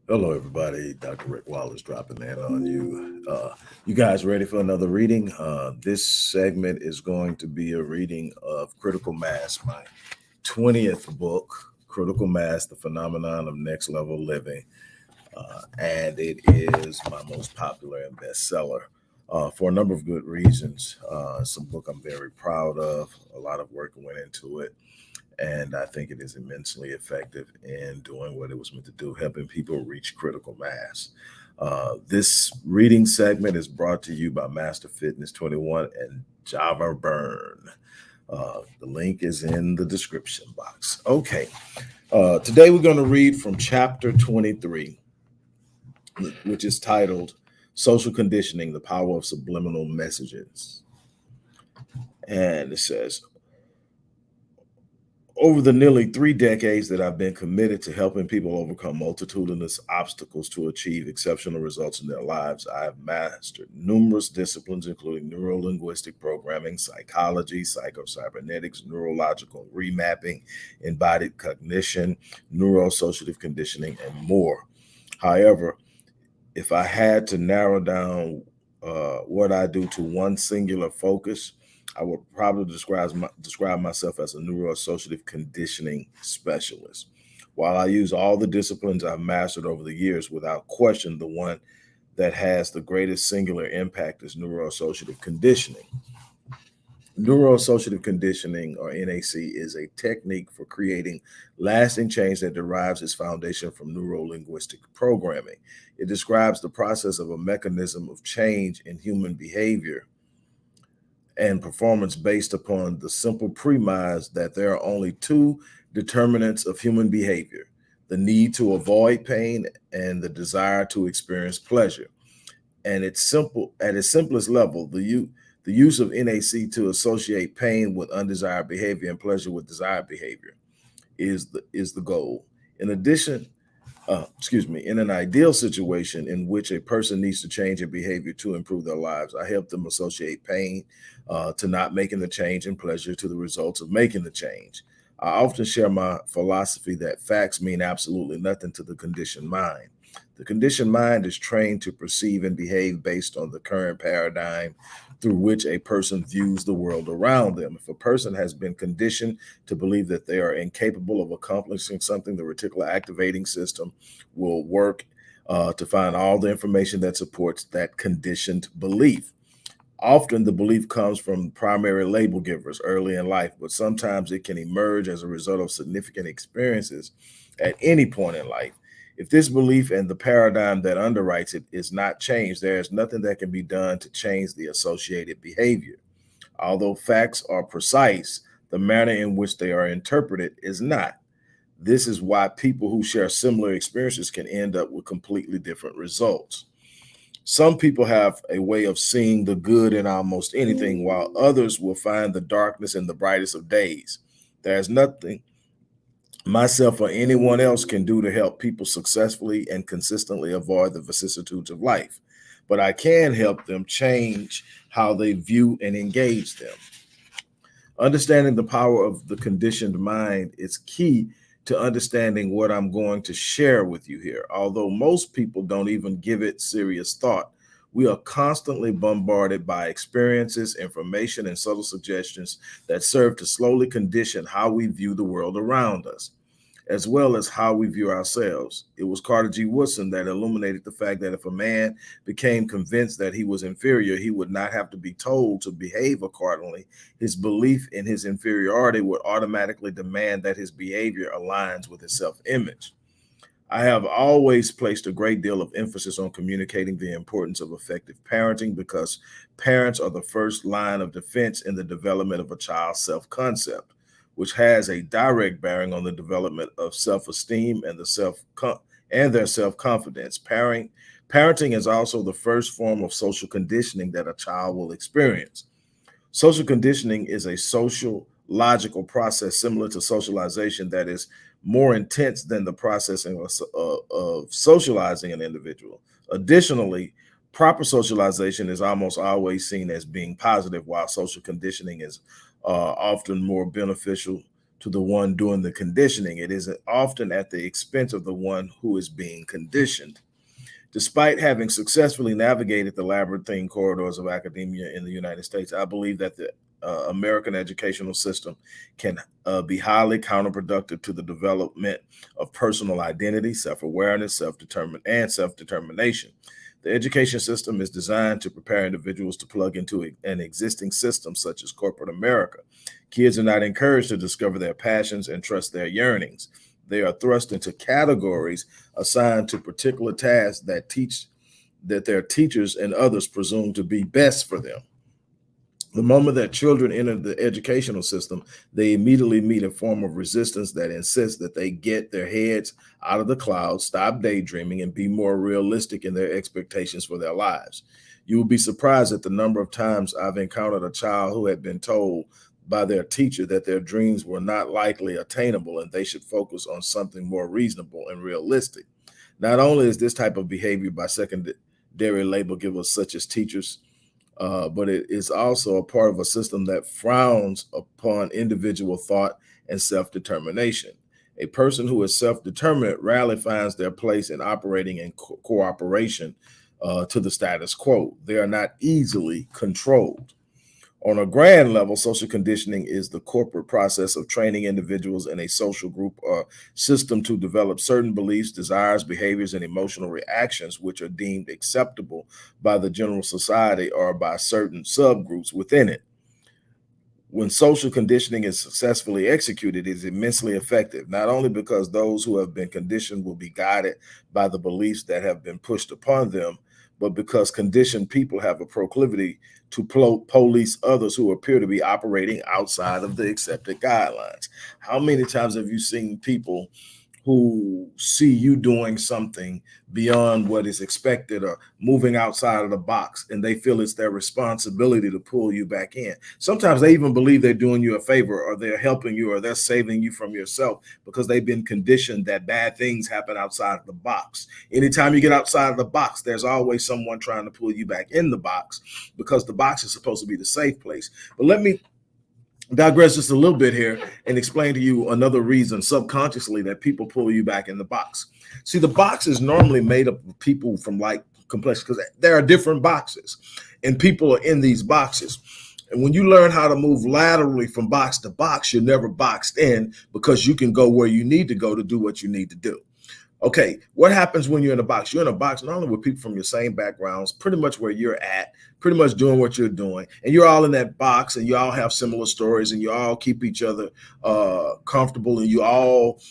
Hello, everybody. Dr. Rick Wallace dropping in on you. You guys ready for another reading? This segment is going to be a reading of Critical Mass, my 20th book, Critical Mass, The Phenomenon of Next Level Living. And it is my most popular and bestseller for a number of good reasons. It's a book I'm very proud of. A lot of work went into it, and I think it is immensely effective in doing what it was meant to do, helping people reach critical mass. This reading segment is brought to you by Master Fitness 21 and Java Burn. The link is in the description box. Okay, today we're going to read from chapter 23, which is titled Social Conditioning, the Power of Subliminal Messages. And it says, over the nearly 3 decades that I've been committed to helping people overcome multitudinous obstacles to achieve exceptional results in their lives, I have mastered numerous disciplines, including neuro-linguistic programming, psychology, psycho-cybernetics, neurological remapping, embodied cognition, neuro-associative conditioning, and more. However, if I had to narrow down what I do to one singular focus, I would probably describe myself as a neuroassociative conditioning specialist. While I use all the disciplines I've mastered over the years, without question, the one that has the greatest singular impact is neuroassociative conditioning. Neuroassociative conditioning, or NAC, is a technique for creating lasting change that derives its foundation from neuro-linguistic programming. It describes the process of a mechanism of change in human behavior and performance based upon the simple premise that there are only two determinants of human behavior: the need to avoid pain and the desire to experience pleasure. And it's simple at its simplest level, the use of NAC to associate pain with undesired behavior and pleasure with desired behavior is the goal. In addition, in an ideal situation in which a person needs to change their behavior to improve their lives, I help them associate pain to not making the change and pleasure to the results of making the change. I often share my philosophy that facts mean absolutely nothing to the conditioned mind. The conditioned mind is trained to perceive and behave based on the current paradigm through which a person views the world around them. If a person has been conditioned to believe that they are incapable of accomplishing something, the reticular activating system will work to find all the information that supports that conditioned belief. Often the belief comes from primary label givers early in life, but sometimes it can emerge as a result of significant experiences at any point in life. If this belief and the paradigm that underwrites it is not changed, there is nothing that can be done to change the associated behavior. Although facts are precise, the manner in which they are interpreted is not. This is why people who share similar experiences can end up with completely different results. Some people have a way of seeing the good in almost anything, while others will find the darkness in the brightest of days. There's nothing myself or anyone else can do to help people successfully and consistently avoid the vicissitudes of life, but I can help them change how they view and engage them. Understanding the power of the conditioned mind is key to understanding what I'm going to share with you here. Although most people don't even give it serious thought, we are constantly bombarded by experiences, information, and subtle suggestions that serve to slowly condition how we view the world around us, as well as how we view ourselves. It was Carter G. Woodson that illuminated the fact that if a man became convinced that he was inferior, he would not have to be told to behave accordingly. His belief in his inferiority would automatically demand that his behavior aligns with his self-image. I have always placed a great deal of emphasis on communicating the importance of effective parenting because parents are the first line of defense in the development of a child's self-concept, which has a direct bearing on the development of self-esteem and their self-confidence. Parenting is also the first form of social conditioning that a child will experience. Social conditioning is a social logical process similar to socialization that is more intense than the processing of socializing an individual. Additionally, proper socialization is almost always seen as being positive, while social conditioning is often more beneficial to the one doing the conditioning. It is often at the expense of the one who is being conditioned. Despite having successfully navigated the labyrinthine corridors of academia in the United States, I believe that the American educational system can be highly counterproductive to the development of personal identity, self-awareness, self-determination. The education system is designed to prepare individuals to plug into an existing system such as corporate America. Kids are not encouraged to discover their passions and trust their yearnings. They are thrust into categories assigned to particular tasks that their teachers and others presume to be best for them. The moment that children enter the educational system, they immediately meet a form of resistance that insists that they get their heads out of the clouds, stop daydreaming, and be more realistic in their expectations for their lives. You will be surprised at the number of times I've encountered a child who had been told by their teacher that their dreams were not likely attainable and they should focus on something more reasonable and realistic. Not only is this type of behavior by secondary label givers such as teachers, but it is also a part of a system that frowns upon individual thought and self-determination. A person who is self-determined rarely finds their place in operating in cooperation to the status quo. They are not easily controlled. On a grand level, social conditioning is the corporate process of training individuals in a social group or system to develop certain beliefs, desires, behaviors, and emotional reactions which are deemed acceptable by the general society or by certain subgroups within it. When social conditioning is successfully executed, it is immensely effective, not only because those who have been conditioned will be guided by the beliefs that have been pushed upon them, but because conditioned people have a proclivity to police others who appear to be operating outside of the accepted guidelines. How many times have you seen people who see you doing something beyond what is expected or moving outside of the box, and they feel it's their responsibility to pull you back in? Sometimes they even believe they're doing you a favor, or they're helping you, or they're saving you from yourself, because they've been conditioned that bad things happen outside of the box. Anytime you get outside of the box, there's always someone trying to pull you back in the box, because the box is supposed to be the safe place. But let me digress just a little bit here and explain to you another reason subconsciously that people pull you back in the box. See, the box is normally made up of people from like complex, because there are different boxes and people are in these boxes. And when you learn how to move laterally from box to box, you're never boxed in, because you can go where you need to go to do what you need to do. Okay, what happens when you're in a box? You're in a box not only with people from your same backgrounds, pretty much where you're at, pretty much doing what you're doing, and you're all in that box, and you all have similar stories, and you all keep each other comfortable, and you all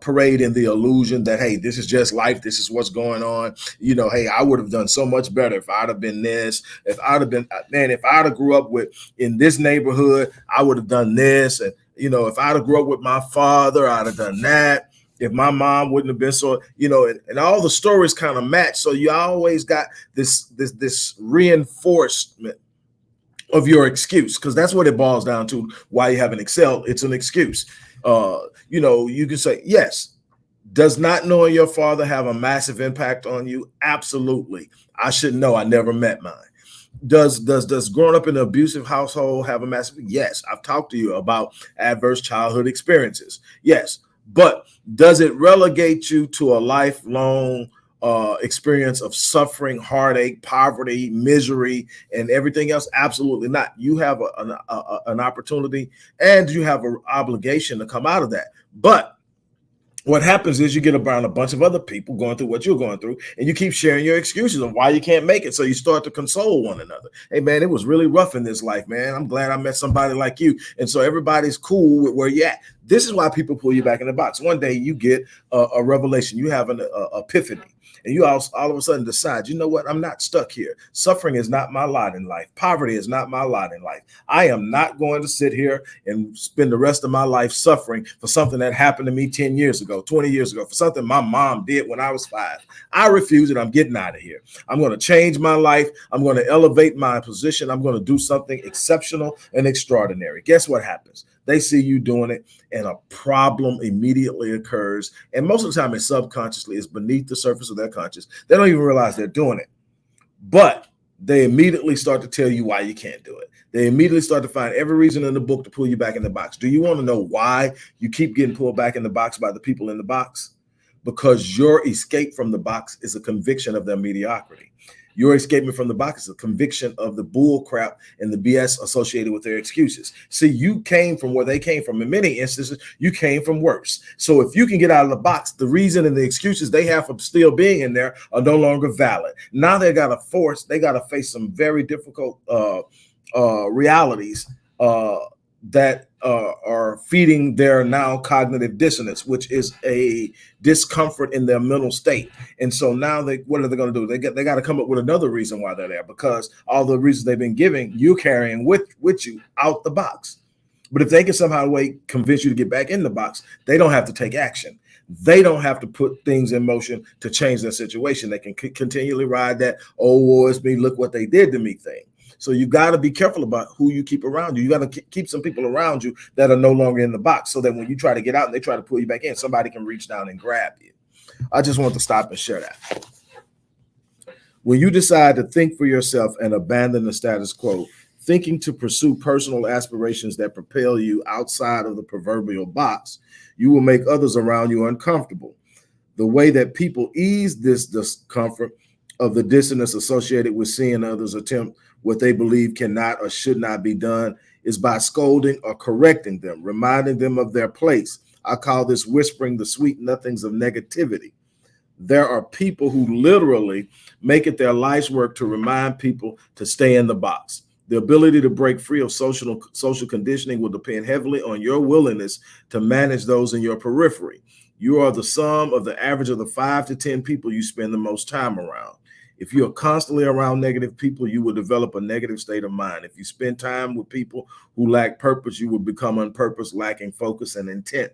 parade in the illusion that, hey, this is just life, this is what's going on. You know, hey, I would have done so much better if I'd have been this, if I'd have been, man, if I'd have grew up in this neighborhood, I would have done this. And, you know, if I'd have grew up with my father, I'd have done that. If my mom wouldn't have been so, you know, and all the stories kind of match. So you always got this reinforcement of your excuse, because that's what it boils down to. Why you haven't excelled? It's an excuse. You know, you can say, yes, does not knowing your father have a massive impact on you? Absolutely. I should know. I never met mine. Does growing up in an abusive household have a massive? Yes. I've talked to you about adverse childhood experiences. Yes. But does it relegate you to a lifelong experience of suffering, heartache, poverty, misery, and everything else? Absolutely not. You have an opportunity, and you have an obligation to come out of that. But what happens is you get around a bunch of other people going through what you're going through, and you keep sharing your excuses of why you can't make it. So you start to console one another. Hey, man, it was really rough in this life, man. I'm glad I met somebody like you. And so everybody's cool with where you're at. This is why people pull you back in the box. One day you get a revelation. You have an epiphany. And you all of a sudden decide, you know what? I'm not stuck here. Suffering is not my lot in life. Poverty is not my lot in life. I am not going to sit here and spend the rest of my life suffering for something that happened to me 10 years ago, 20 years ago, for something my mom did when I was 5. I refuse it. I'm getting out of here. I'm going to change my life. I'm going to elevate my position. I'm going to do something exceptional and extraordinary. Guess what happens? They see you doing it, and a problem immediately occurs. And most of the time, it's subconsciously, it's beneath the surface of their conscious. They don't even realize they're doing it, but they immediately start to tell you why you can't do it. They immediately start to find every reason in the book to pull you back in the box. Do you want to know why you keep getting pulled back in the box by the people in the box? Because your escape from the box is a conviction of their mediocrity. Your escaping from the box is a conviction of the bull crap and the BS associated with their excuses. See, you came from where they came from. In many instances, you came from worse. So if you can get out of the box, the reason and the excuses they have for still being in there are no longer valid. Now they got to face some very difficult realities that are feeding their now cognitive dissonance, which is a discomfort in their mental state. And so now what are they going to do? They got to come up with another reason why they're there, because all the reasons they've been giving, you carrying with you out the box. But if they can somehow convince you to get back in the box, they don't have to take action. They don't have to put things in motion to change their situation. They can continually ride that, oh, woe is me, look what they did to me thing. So you got to be careful about who you keep around you. You got to keep some people around you that are no longer in the box, so that when you try to get out and they try to pull you back in, somebody can reach down and grab you. I just want to stop and share that. When you decide to think for yourself and abandon the status quo, thinking to pursue personal aspirations that propel you outside of the proverbial box, you will make others around you uncomfortable. The way that people ease this discomfort of the dissonance associated with seeing others attempt what they believe cannot or should not be done is by scolding or correcting them, reminding them of their place. I call this whispering the sweet nothings of negativity. There are people who literally make it their life's work to remind people to stay in the box. The ability to break free of social conditioning will depend heavily on your willingness to manage those in your periphery. You are the sum of the average of the 5 to 10 people you spend the most time around. If you are constantly around negative people, you will develop a negative state of mind. If you spend time with people who lack purpose, you will become unpurposed, lacking focus and intent.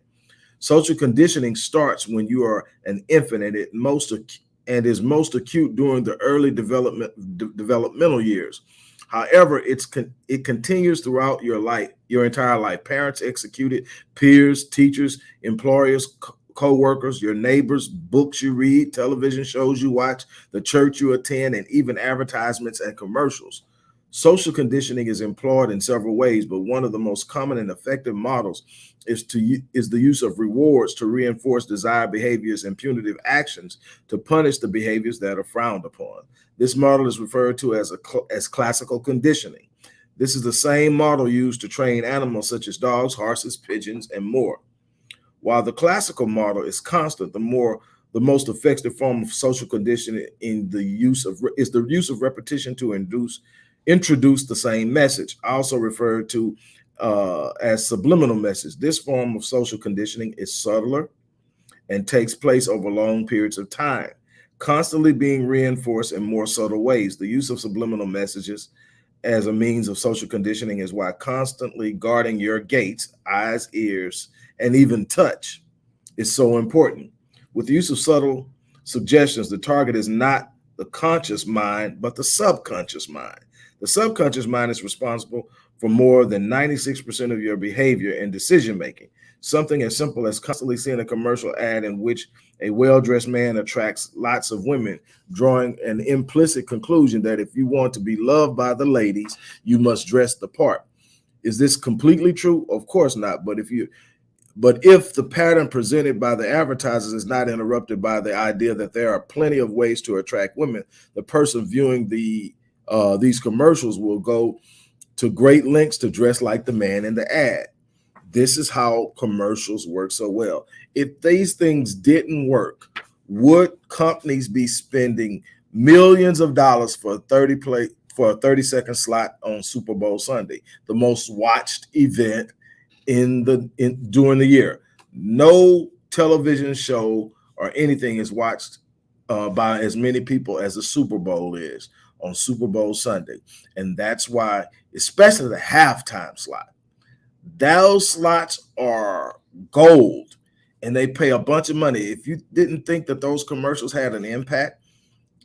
Social conditioning starts when you are an infant and is most acute during the early developmental years. However, it continues throughout your entire life. Parents execute it, peers, teachers, employers, co-workers, your neighbors, books you read, television shows you watch, the church you attend, and even advertisements and commercials. Social conditioning is employed in several ways, but one of the most common and effective models is the use of rewards to reinforce desired behaviors and punitive actions to punish the behaviors that are frowned upon. This model is referred to as classical conditioning. This is the same model used to train animals such as dogs, horses, pigeons, and more. While the classical model is constant, the most effective form of social conditioning is the use of repetition to introduce the same message, also referred to as subliminal message. This form of social conditioning is subtler and takes place over long periods of time, constantly being reinforced in more subtle ways. The use of subliminal messages as a means of social conditioning is why constantly guarding your gates, eyes, ears, and even touch is so important. With the use of subtle suggestions, the target is not the conscious mind, but the subconscious mind. The subconscious mind is responsible for more than 96% of your behavior and decision-making. Something as simple as constantly seeing a commercial ad in which a well-dressed man attracts lots of women, drawing an implicit conclusion that if you want to be loved by the ladies, you must dress the part. Is this completely true? Of course not. But if the pattern presented by the advertisers is not interrupted by the idea that there are plenty of ways to attract women, the person viewing these commercials will go to great lengths to dress like the man in the ad. This is how commercials work so well. If these things didn't work, would companies be spending millions of dollars for a 30-second slot on Super Bowl Sunday, the most watched event during the year? No television show or anything is watched by as many people as the Super Bowl is on Super Bowl Sunday. And that's why, especially the halftime slot, those slots are gold and they pay a bunch of money. If you didn't think that those commercials had an impact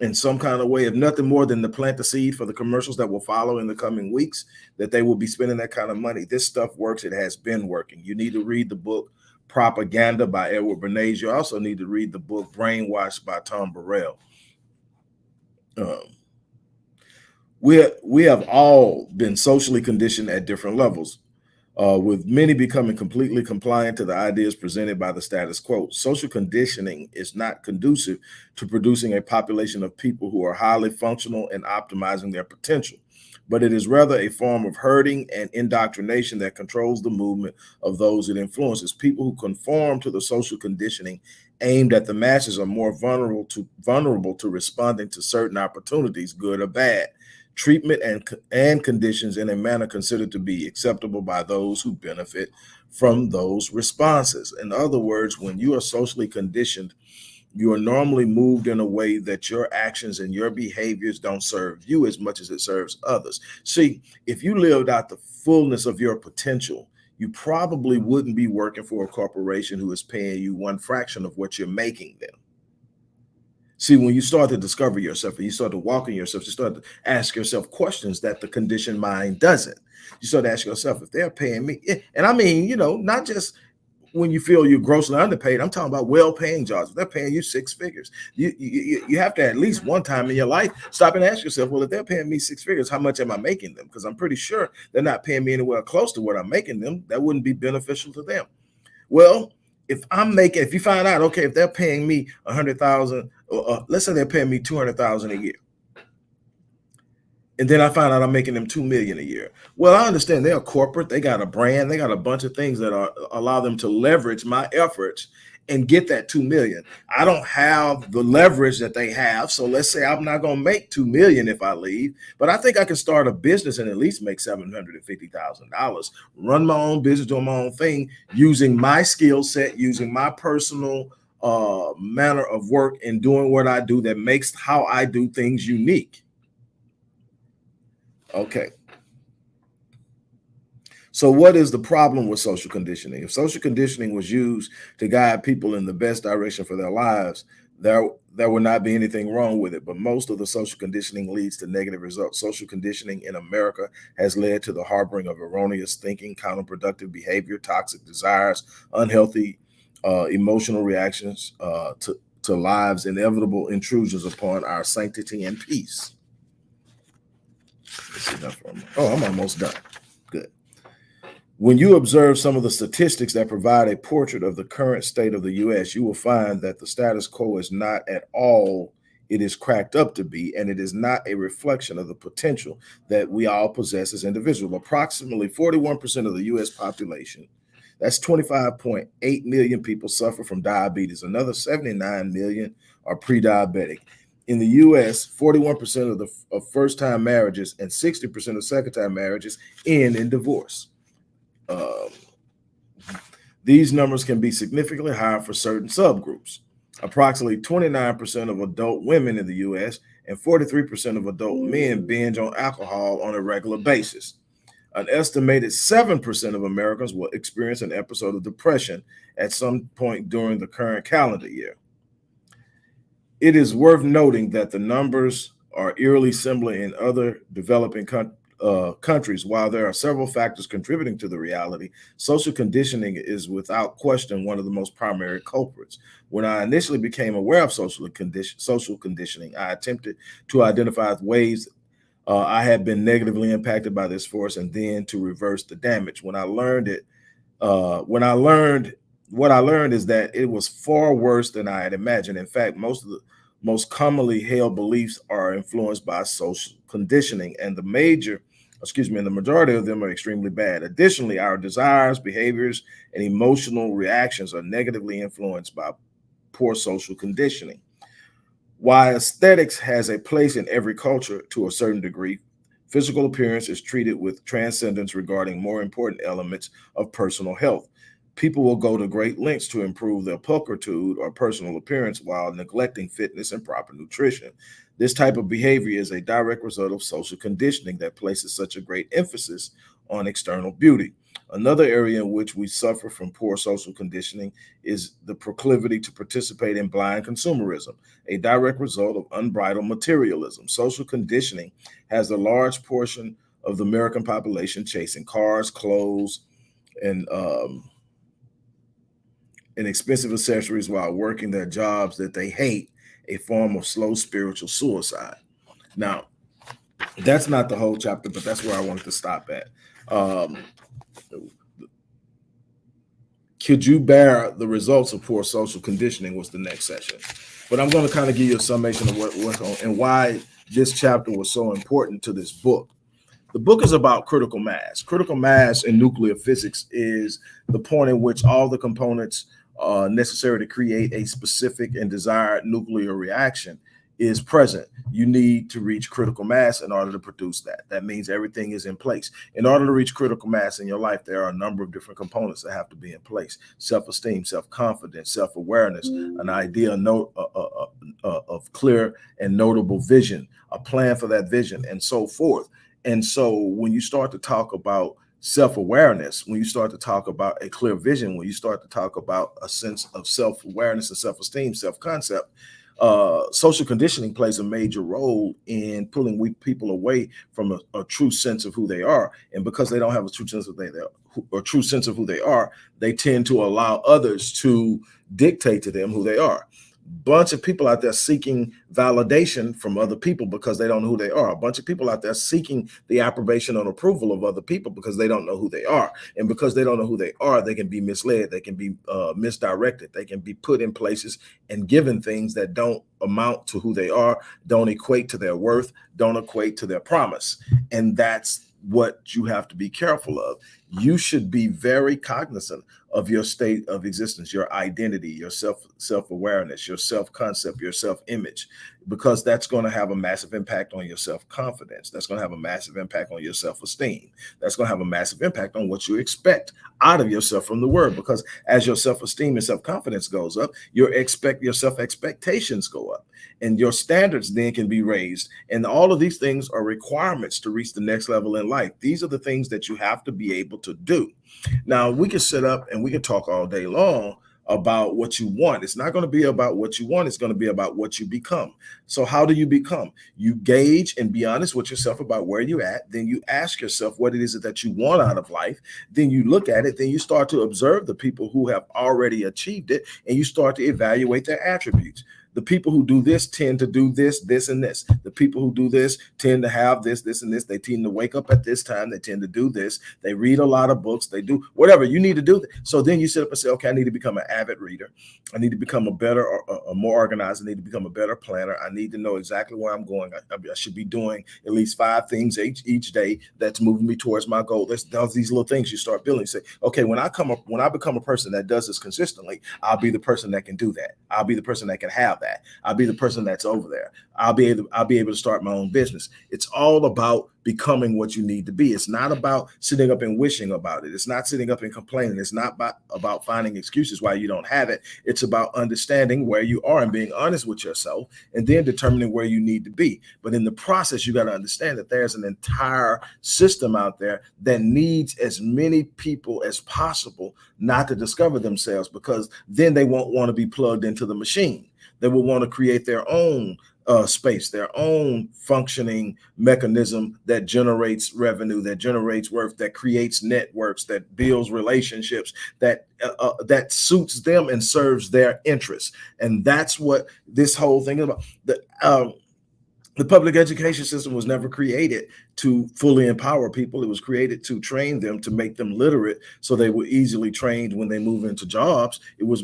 in some kind of way, if nothing more than to plant the seed for the commercials that will follow in the coming weeks, that they will be spending that kind of money. This stuff works. It has been working. You need to read the book Propaganda by Edward Bernays. You also need to read the book Brainwashed by Tom Burrell. We have all been socially conditioned at different levels, with many becoming completely compliant to the ideas presented by the status quo. Social conditioning is not conducive to producing a population of people who are highly functional and optimizing their potential, but it is rather a form of herding and indoctrination that controls the movement of those it influences. People who conform to the social conditioning aimed at the masses are more vulnerable to responding to certain opportunities, good or bad, treatment and conditions in a manner considered to be acceptable by those who benefit from those responses. In other words, when you are socially conditioned, you are normally moved in a way that your actions and your behaviors don't serve you as much as it serves others. See, if you lived out the fullness of your potential, you probably wouldn't be working for a corporation who is paying you one fraction of what you're making them. See, when you start to discover yourself and you start to walk in yourself, you start to ask yourself questions that the conditioned mind doesn't. You start to ask yourself, if they're paying me, and I mean, not just when you feel you're grossly underpaid. I'm talking about well-paying jobs. If they're paying you six figures, you have to at least one time in your life stop and ask yourself, well, if they're paying me six figures, how much am I making them? Because I'm pretty sure they're not paying me anywhere close to what I'm making them. That wouldn't be beneficial to them. Well, if you find out, okay, if they're paying me 100,000, let's say they're paying me 200,000 a year, and then I find out I'm making them 2 million a year. Well, I understand they're corporate, they got a brand, they got a bunch of things that allow them to leverage my efforts and get that 2 million. I don't have the leverage that they have. So let's say I'm not going to make 2 million if I leave, but I think I can start a business and at least make $750,000, run my own business, doing my own thing, using my skill set, using my personal manner of work and doing what I do that makes how I do things unique. Okay. So what is the problem with social conditioning? If social conditioning was used to guide people in the best direction for their lives, there would not be anything wrong with it. But most of the social conditioning leads to negative results. Social conditioning in America has led to the harboring of erroneous thinking, counterproductive behavior, toxic desires, unhealthy emotional reactions to lives, inevitable intrusions upon our sanctity and peace. Let's see that for a moment. Oh, I'm almost done. Good. When you observe some of the statistics that provide a portrait of the current state of the U.S., you will find that the status quo is not at all it is cracked up to be, and it is not a reflection of the potential that we all possess as individuals. Approximately 41% of the U.S. population, that's 25.8 million people, suffer from diabetes. Another 79 million are pre-diabetic. In the U.S., 41% of first-time marriages and 60% of second-time marriages end in divorce. These numbers can be significantly higher for certain subgroups. Approximately 29% of adult women in the U.S. and 43% of adult men binge on alcohol on a regular basis. An estimated 7% of Americans will experience an episode of depression at some point during the current calendar year. It is worth noting that the numbers are eerily similar in other developing countries. While there are several factors contributing to the reality, social conditioning is without question one of the most primary culprits. When I initially became aware of social conditioning, I attempted to identify ways I had been negatively impacted by this force and then to reverse the damage. What I learned is that it was far worse than I had imagined. In fact, most of the most commonly held beliefs are influenced by social conditioning, and the majority of them are extremely bad. Additionally, our desires, behaviors, and emotional reactions are negatively influenced by poor social conditioning. While aesthetics has a place in every culture to a certain degree, physical appearance is treated with transcendence regarding more important elements of personal health. People will go to great lengths to improve their pulchritude or personal appearance while neglecting fitness and proper nutrition. This type of behavior is a direct result of social conditioning that places such a great emphasis on external beauty. Another area in which we suffer from poor social conditioning is the proclivity to participate in blind consumerism, a direct result of unbridled materialism. Social conditioning has a large portion of the American population chasing cars, clothes, and expensive accessories while working their jobs that they hate, a form of slow spiritual suicide. Now, That's not the whole chapter, but that's where I wanted to stop at. Um, could you bear the results of poor social conditioning was the next session. But I'm going to kind of give you a summation of what's on and why this chapter was so important to this book. The book is about critical mass. Critical mass in nuclear physics is the point in which all the components necessary to create a specific and desired nuclear reaction is present. You need to reach critical mass in order to produce that. That means everything is in place. In order to reach critical mass in your life, there are a number of different components that have to be in place: self-esteem, self-confidence, self-awareness, an idea of clear and notable vision, a plan for that vision, and so forth. And so when you start to talk about self-awareness, when you start to talk about a clear vision, when you start to talk about a sense of self-awareness and self-esteem, self-concept, social conditioning plays a major role in pulling weak people away from a true sense of who they are. And because they don't have a true sense of who they are, they tend to allow others to dictate to them who they are. Bunch of people out there seeking validation from other people because they don't know who they are. A bunch of people out there seeking the approbation and approval of other people because they don't know who they are. And because they don't know who they are, they can be misled. They can be misdirected. They can be put in places and given things that don't amount to who they are, don't equate to their worth, don't equate to their promise. And that's what you have to be careful of. You should be very cognizant of your state of existence, your identity, your self-awareness, your self-concept, your self-image, because that's going to have a massive impact on your self-confidence. That's going to have a massive impact on your self-esteem. That's going to have a massive impact on what you expect out of yourself from the word, because as your self-esteem and self-confidence goes up, your self-expectations go up, and your standards then can be raised. And all of these things are requirements to reach the next level in life. These are the things that you have to be able to do. Now, we can sit up and we can talk all day long about what you want. It's not going to be about what you want. It's going to be about what you become. So how do you become? You gauge and be honest with yourself about where you're at. Then you ask yourself what it is that you want out of life. Then you look at it. Then you start to observe the people who have already achieved it, and you start to evaluate their attributes. The people who do this tend to do this, this, and this. The people who do this tend to have this, this, and this. They tend to wake up at this time. They tend to do this. They read a lot of books. They do whatever you need to do. So then you sit up and say, okay, I need to become an avid reader. I need to become a better, a more organized. I need to become a better planner. I need to know exactly where I'm going. I should be doing at least 5 things each day that's moving me towards my goal. There's these little things you start building. Say, okay, when I become a person that does this consistently, I'll be the person that can do that. I'll be the person that can have that. I'll be the person that's over there. I'll be able to start my own business. It's all about becoming what you need to be. It's not about sitting up and wishing about it. It's not sitting up and complaining. It's not about finding excuses why you don't have it. It's about understanding where you are and being honest with yourself, and then determining where you need to be. But in the process, you got to understand that there's an entire system out there that needs as many people as possible not to discover themselves, because then they won't want to be plugged into the machine. They will want to create their own space, their own functioning mechanism that generates revenue, that generates worth, that creates networks, that builds relationships, that suits them and serves their interests. And that's what this whole thing is about. The public education system was never created to fully empower people. It was created to train them, to make them literate so they were easily trained when they move into jobs. It was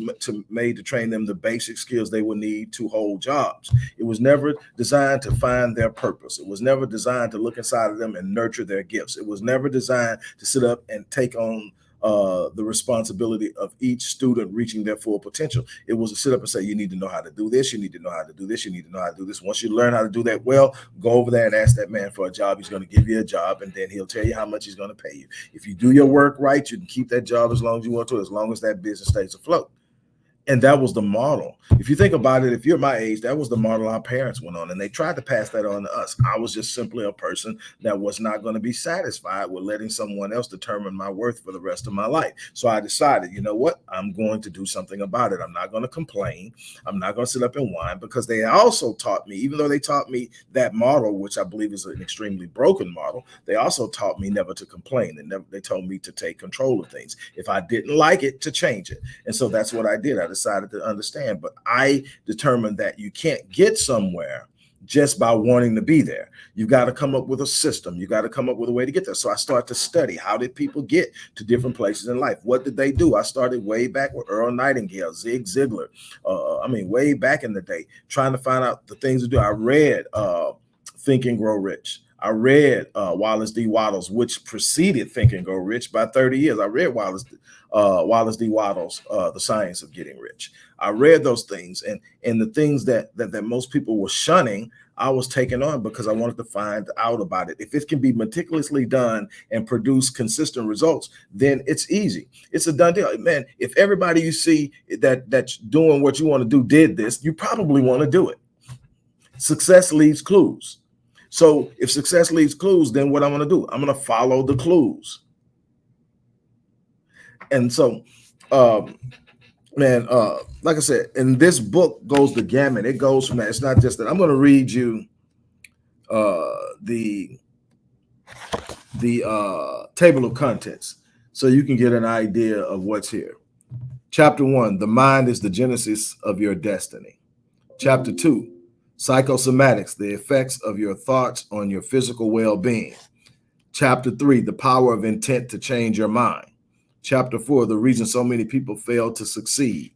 made to train them the basic skills they would need to hold jobs. It was never designed to find their purpose. It was never designed to look inside of them and nurture their gifts. It was never designed to sit up and take on the responsibility of each student reaching their full potential. It was to sit up and say, you need to know how to do this. You need to know how to do this. You need to know how to do this. Once you learn how to do that well, go over there and ask that man for a job. He's going to give you a job, and then he'll tell you how much he's going to pay you. If you do your work right, you can keep that job as long as you want to, as long as that business stays afloat. And that was the model. If you think about it, if you're my age, that was the model our parents went on, and they tried to pass that on to us. I was just simply a person that was not going to be satisfied with letting someone else determine my worth for the rest of my life. So I decided, you know what? I'm going to do something about it. I'm not going to complain. I'm not going to sit up and whine, because they also taught me, even though they taught me that model, which I believe is an extremely broken model, they also taught me never to complain. And they told me to take control of things. If I didn't like it, to change it. And so that's what I did. I decided to understand, but I determined that you can't get somewhere just by wanting to be there. You've got to come up with a system. You got to come up with a way to get there. So I start to study, how did people get to different places in life? What did they do? I started way back with Earl Nightingale, Zig Ziglar. Way back in the day, trying to find out the things to do. I read Think and Grow Rich. I read Wallace D. Wattles, which preceded Think and Grow Rich by 30 years. I read Wallace D. Wattles, The Science of Getting Rich. I read those things, and the things that most people were shunning, I was taking on because I wanted to find out about it. If it can be meticulously done and produce consistent results, then it's easy. It's a done deal. Man, if everybody you see that's doing what you want to do did this, you probably want to do it. Success leaves clues. So if success leaves clues, then what I'm going to do? I'm going to follow the clues. And so, like I said, and this book goes the gamut. It goes from that. It's not just that. I'm going to read you the table of contents so you can get an idea of what's here. Chapter 1, the mind is the genesis of your destiny. Chapter 2, psychosomatics, the effects of your thoughts on your physical well-being. Chapter 3, the power of intent to change your mind. Chapter 4, the reason so many people fail to succeed.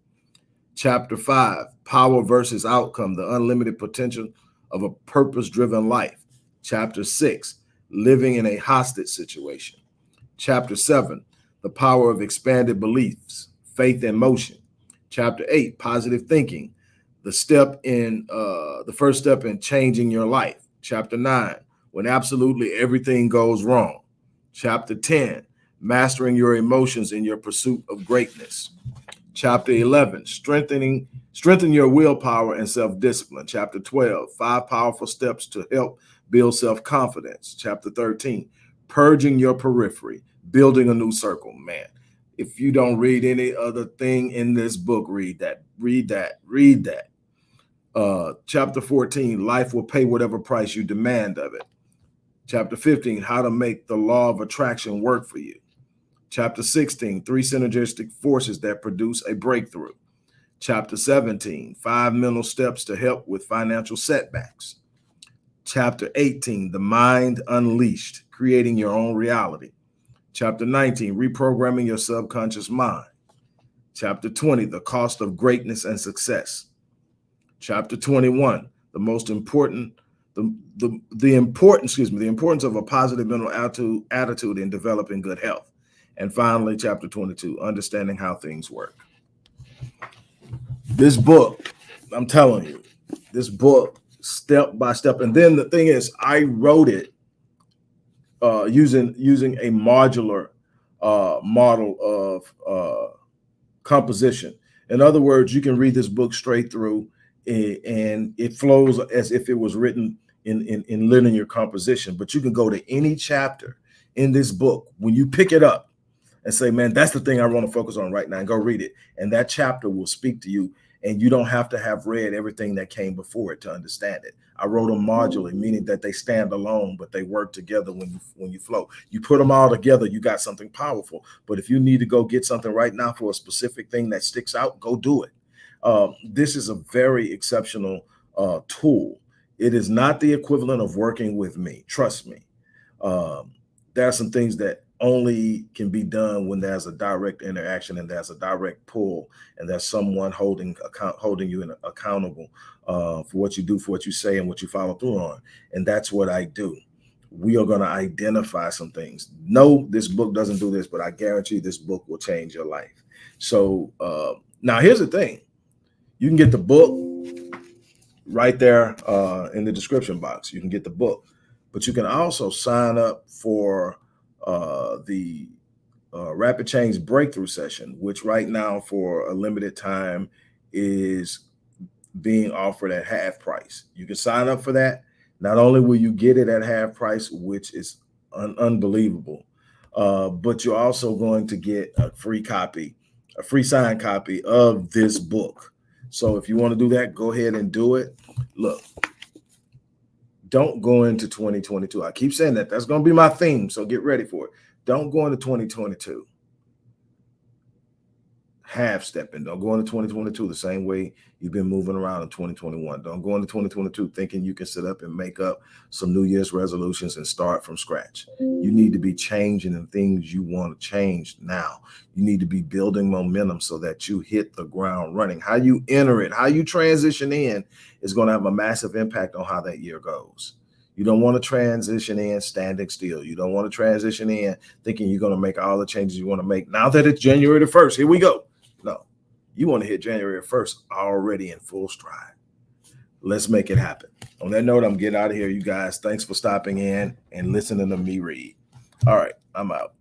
Chapter 5, power versus outcome, the unlimited potential of a purpose-driven life. Chapter 6, living in a hostage situation. Chapter 7, the power of expanded beliefs, faith and motion. Chapter 8, positive thinking, the first step in changing your life. Chapter 9, when absolutely everything goes wrong. Chapter 10, mastering your emotions in your pursuit of greatness. Chapter 11, strengthen your willpower and self-discipline. Chapter 12, 5 powerful steps to help build self-confidence. Chapter 13, purging your periphery, building a new circle. Man, if you don't read any other thing in this book, read that. Chapter 14, life will pay whatever price you demand of it. Chapter 15, how to make the law of attraction work for you. Chapter 16, 3 synergistic forces that produce a breakthrough. Chapter 17, 5 mental steps to help with financial setbacks. Chapter 18, the mind unleashed, creating your own reality. Chapter 19, reprogramming your subconscious mind. Chapter 20, the cost of greatness and success. Chapter 21, the importance of a positive mental attitude in developing good health. And finally, chapter 22, understanding how things work. This book, I'm telling you, this book, step by step. And then the thing is, I wrote it using a modular model of composition. In other words, you can read this book straight through, and it flows as if it was written in linear composition. But you can go to any chapter in this book when you pick it up and say, man, that's the thing I want to focus on right now, and go read it. And that chapter will speak to you, and you don't have to have read everything that came before it to understand it. I wrote them modularly, meaning that they stand alone, but they work together when you flow. You put them all together, you got something powerful. But if you need to go get something right now for a specific thing that sticks out, go do it. This is a very exceptional tool. It is not the equivalent of working with me. Trust me. There are some things that only can be done when there's a direct interaction and there's a direct pull, and there's someone holding you accountable for what you do, for what you say, and what you follow through on. And that's what I do. We are going to identify some things. No, this book doesn't do this, but I guarantee this book will change your life. So now here's the thing. You can get the book right there in the description box. You can get the book, but you can also sign up for the Rapid Change Breakthrough Session, which right now for a limited time is being offered at half price. You can sign up for that. Not only will you get it at half price, which is unbelievable, but you're also going to get a free signed copy of this book. So if you want to do that, go ahead and do it. Look, don't go into 2022. I keep saying that. That's going to be my theme, so get ready for it. Don't go into 2022 half stepping. Don't go into 2022 the same way you've been moving around in 2021. Don't go into 2022 thinking you can sit up and make up some New Year's resolutions and start from scratch. You need to be changing the things you want to change now. You need to be building momentum so that you hit the ground running. How you enter it, how you transition in is going to have a massive impact on how that year goes. You don't want to transition in standing still. You don't want to transition in thinking you're going to make all the changes you want to make now that it's January the 1st. Here we go. No, you want to hit January 1st already in full stride. Let's make it happen. On that note, I'm getting out of here, you guys. Thanks for stopping in and listening to me read. All right, I'm out.